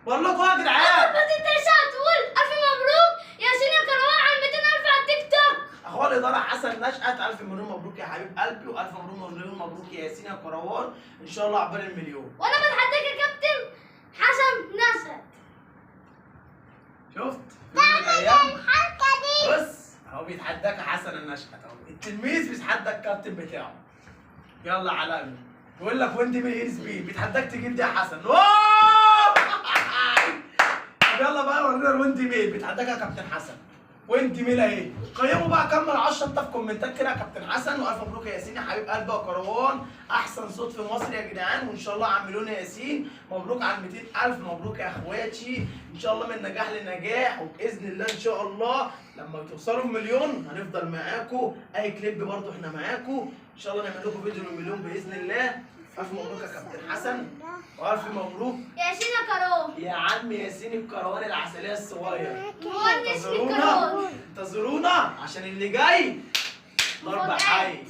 بقول لكم يا جدعان، بس انت لسه هتقول الف مبروك يا ياسين يا كروان على 200,000 على التيك توك. اخويا الاداره حسن نشأت، الف مليون مبروك يا حبيب قلبي، والف مليون مبروك يا ياسين يا كروان، ان شاء الله عقبال المليون. وانا بتحداك يا كابتن حسن نسد. شفت؟ في يوم من الايام بص اهو بيتحداك حسن النشأت اهو، التلميذ بيتحدى الكابتن بتاعه. يلا علامي بيقول لك وانت مين اير سبيد، بيتحداك تجيب دي يا حسن. واو طب يلا بقى ورينا الويند ميل، بيتحداك يا كابتن حسن. وانت ميل اهي، قيموا بقى كمل 10 انت في كومنتات كده يا كابتن حسن، والف مبروك يا ياسين يا حبيب قلبي يا كروان، احسن صوت في مصر يا جدعان، وان شاء الله عملونا يا ياسين مبروك على 200,000، مبروك يا اخواتي، ان شاء الله من نجاح لنجاح، وباذن الله ان شاء الله لما توصلوا المليون هنفضل معاكم، اي كليب برضو احنا معاكم، ان شاء الله نعمل لكم فيديو للمليون باذن الله. الف مبروك يا كابتن حسن، والف مبروك يا ياسين يا كروان يا عم ياسين الكروان العسليه الصغير. مهندس في انتظرونا الكروان. انتظرونا عشان اللي جاي ضرب حي.